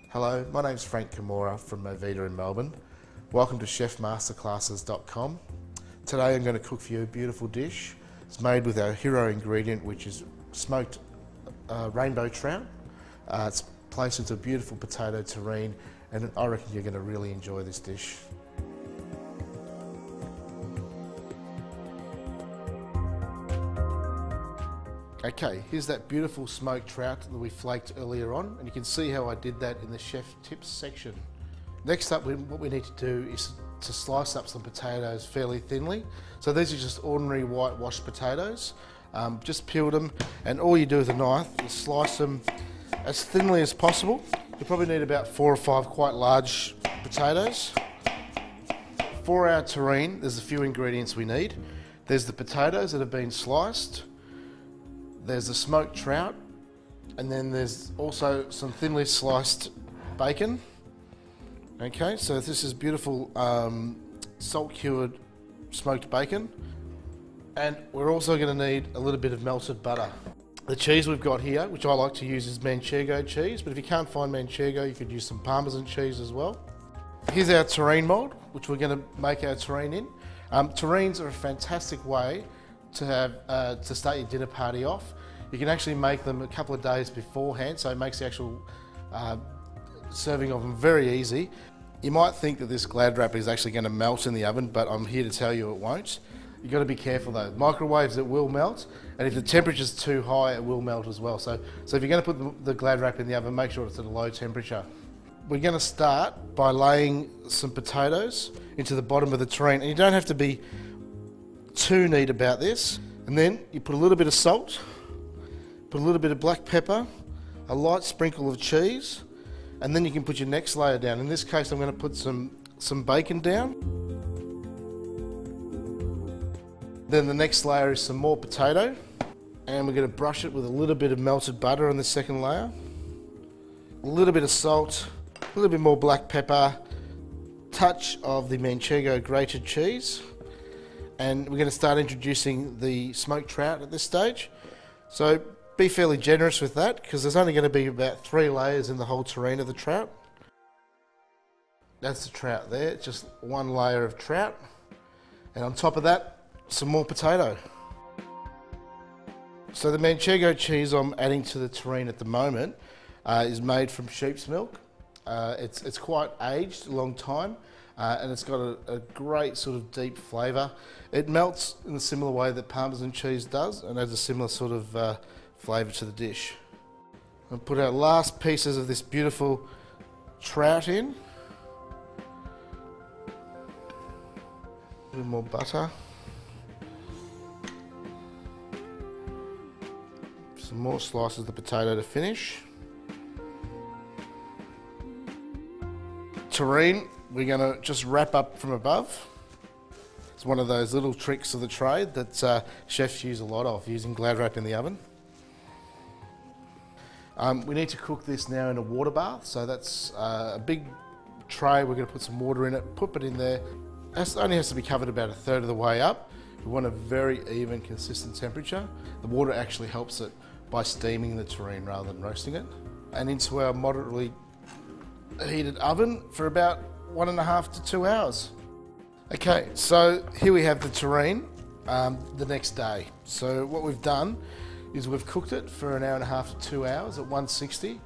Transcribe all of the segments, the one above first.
Hello, my name's Frank Camorra from Movida in Melbourne. Welcome to chefmasterclasses.com. Today I'm going to cook for you a beautiful dish. It's made with our hero ingredient, which is smoked rainbow trout. It's placed into a beautiful potato terrine, and I reckon you're going to really enjoy this dish. Okay, here's that beautiful smoked trout that we flaked earlier on, and you can see how I did that in the chef tips section. Next up, what we need to do is to slice up some potatoes fairly thinly. So these are just ordinary whitewashed potatoes. Just peeled them, and all you do with a knife is slice them as thinly as possible. You probably need about 4 or 5 quite large potatoes. For our terrine, there's a few ingredients we need. There's the potatoes that have been sliced. There's the smoked trout, and then there's also some thinly sliced bacon. Okay, so this is beautiful salt-cured smoked bacon. And we're also going to need a little bit of melted butter. The cheese we've got here, which I like to use, is manchego cheese, but if you can't find manchego, you could use some Parmesan cheese as well. Here's our terrine mould, which we're going to make our terrine in. Terrines are a fantastic way to have to start your dinner party off. You can actually make them a couple of days beforehand, so it makes the actual serving of them very easy. You might think that this Glad wrap is actually going to melt in the oven, but I'm here to tell you it won't. You've got to be careful though. Microwaves, it will melt, and if the temperature's too high, it will melt as well. So if you're going to put the Glad wrap in the oven, make sure it's at a low temperature. We're going to start by laying some potatoes into the bottom of the terrine, and you don't have to be too neat about this. And then you put a little bit of salt, put a little bit of black pepper, a light sprinkle of cheese, and then you can put your next layer down. In this case, I'm going to put some bacon down. Then the next layer is some more potato, and we're going to brush it with a little bit of melted butter on the second layer, a little bit of salt, a little bit more black pepper, touch of the manchego grated cheese, and we're going to start introducing the smoked trout at this stage. So be fairly generous with that, because there's only going to be about 3 layers in the whole terrine of the trout. That's the trout there, it's just 1 layer of trout, and on top of that, some more potato. So the manchego cheese I'm adding to the terrine at the moment is made from sheep's milk. It's quite aged, a long time, and it's got a great sort of deep flavour. It melts in a similar way that Parmesan cheese does, and adds a similar sort of flavour to the dish. We'll put our last pieces of this beautiful trout in. A bit more butter. Some more slices of the potato to finish. Terrine, we're going to just wrap up from above. It's one of those little tricks of the trade that chefs use a lot of, using Glad wrap in the oven. We need to cook this now in a water bath, so that's a big tray. We're going to put some water in it, put it in there. It only has to be covered about 1/3 of the way up. We want a very even, consistent temperature. The water actually helps it by steaming the terrine rather than roasting it. And into our moderately heated oven for about 1.5 to 2 hours. Okay, so here we have the terrine the next day. So what we've done is we've cooked it for 1.5 to 2 hours at 160.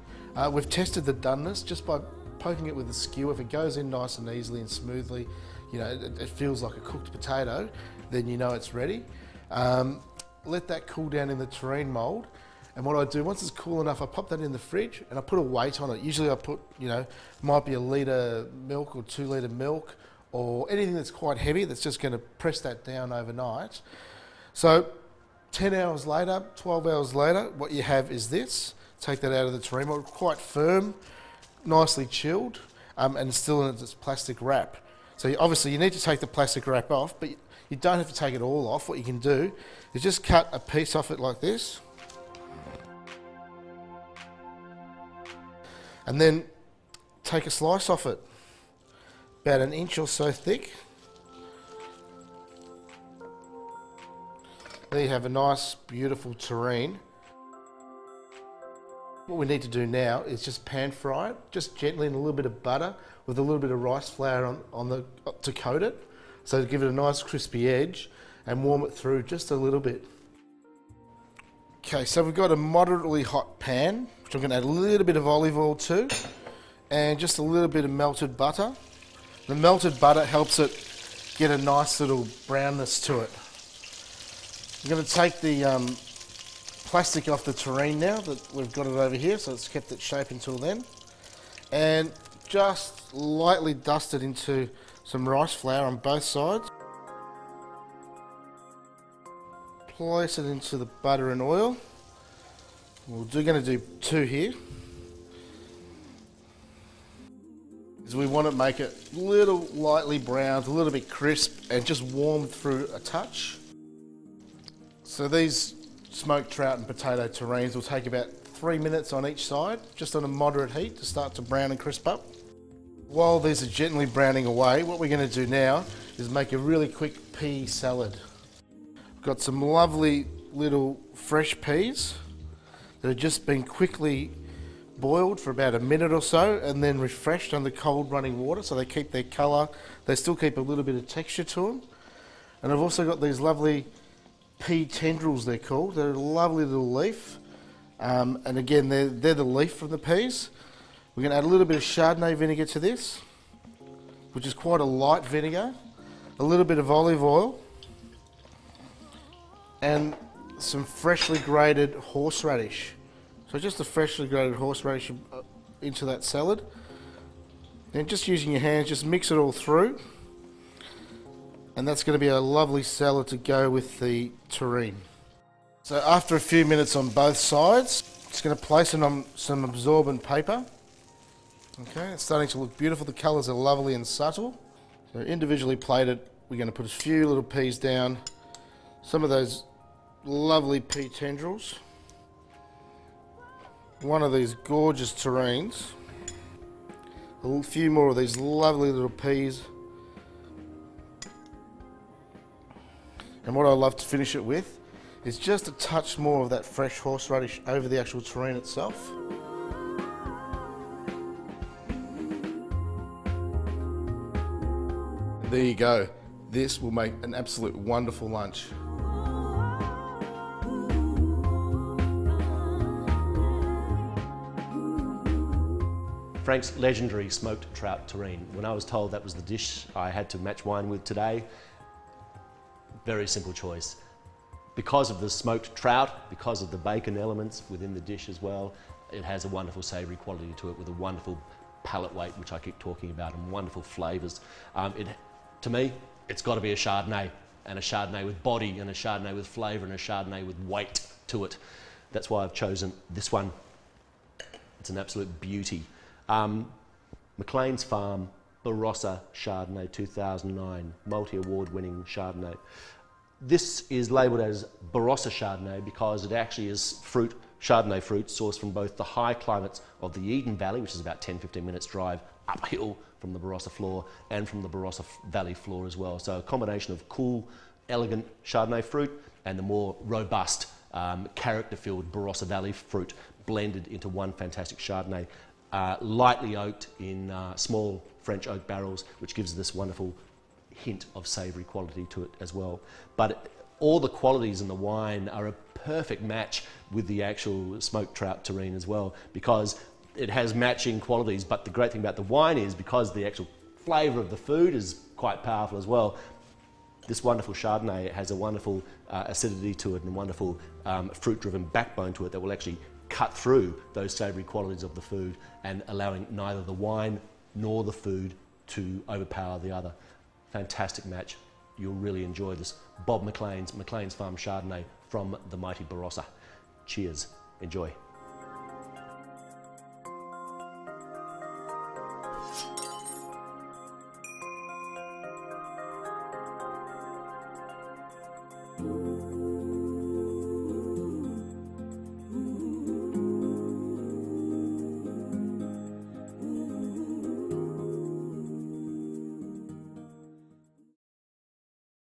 We've tested the doneness just by poking it with a skewer. If it goes in nice and easily and smoothly, you know, it feels like a cooked potato, then you know it's ready. Let that cool down in the terrine mould. And what I do, once it's cool enough, I pop that in the fridge and I put a weight on it. Usually I put, you know, might be 1 litre milk or 2 litre milk, or anything that's quite heavy that's just going to press that down overnight. So 10 hours later, 12 hours later, what you have is this. Take that out of the terrine mould, quite firm, nicely chilled, and still in its plastic wrap. So obviously you need to take the plastic wrap off, but you don't have to take it all off. What you can do is just cut a piece off it like this, and then take a slice off it, about 1 inch or so thick. There you have a nice, beautiful terrine. What we need to do now is just pan fry it, just gently in a little bit of butter with a little bit of rice flour to coat it, so to give it a nice crispy edge, and warm it through just a little bit. Okay, so we've got a moderately hot pan, which I'm going to add a little bit of olive oil to, and just a little bit of melted butter. The melted butter helps it get a nice little brownness to it. I'm going to take the plastic off the terrine now that we've got it over here, so it's kept its shape until then, and just lightly dust it into some rice flour on both sides. Place it into the butter and oil. We're going to do 2 here, because we want to make it a little lightly browned, a little bit crisp, and just warm through a touch. So these smoked trout and potato terrines will take about 3 minutes on each side, just on a moderate heat to start to brown and crisp up. While these are gently browning away, what we're going to do now is make a really quick pea salad. We've got some lovely little fresh peas that have just been quickly boiled for about a minute or so and then refreshed under cold running water, so they keep their colour, they still keep a little bit of texture to them. And I've also got these lovely pea tendrils, they're called. They're a lovely little leaf, and again they're the leaf from the peas. We're going to add a little bit of Chardonnay vinegar to this, which is quite a light vinegar, a little bit of olive oil, and some freshly grated horseradish. So just a freshly grated horseradish into that salad. Then just using your hands, just mix it all through. And that's going to be a lovely salad to go with the terrine. So after a few minutes on both sides, just going to place it on some absorbent paper. Okay, it's starting to look beautiful. The colours are lovely and subtle. So individually plated, we're going to put a few little peas down, some of those lovely pea tendrils, one of these gorgeous terrines, a few more of these lovely little peas. And what I love to finish it with is just a touch more of that fresh horseradish over the actual terrine itself. There you go. This will make an absolute wonderful lunch. Frank's legendary smoked trout terrine. When I was told that was the dish I had to match wine with today, very simple choice. Because of the smoked trout, because of the bacon elements within the dish as well, it has a wonderful savoury quality to it with a wonderful palate weight, which I keep talking about, and wonderful flavours. To me, it's got to be a Chardonnay, and a Chardonnay with body, and a Chardonnay with flavour, and a Chardonnay with weight to it. That's why I've chosen this one. It's an absolute beauty. McLean's Farm Barossa Chardonnay 2009, multi-award winning Chardonnay. This is labelled as Barossa Chardonnay because it actually is fruit, Chardonnay fruit, sourced from both the high climates of the Eden Valley, which is about 10-15 minutes drive uphill from the Barossa floor, and from the Barossa Valley floor as well. So a combination of cool, elegant Chardonnay fruit and the more robust, character-filled Barossa Valley fruit blended into one fantastic Chardonnay. Lightly oaked in small French oak barrels, which gives this wonderful hint of savoury quality to it as well. But all the qualities in the wine are a perfect match with the actual smoked trout terrine as well, because it has matching qualities. But the great thing about the wine is, because the actual flavour of the food is quite powerful as well, this wonderful Chardonnay has a wonderful acidity to it and a wonderful fruit-driven backbone to it that will actually cut through those savoury qualities of the food, and allowing neither the wine nor the food to overpower the other. Fantastic match. You'll really enjoy this. Bob McLean's Farm Chardonnay from the mighty Barossa. Cheers. Enjoy.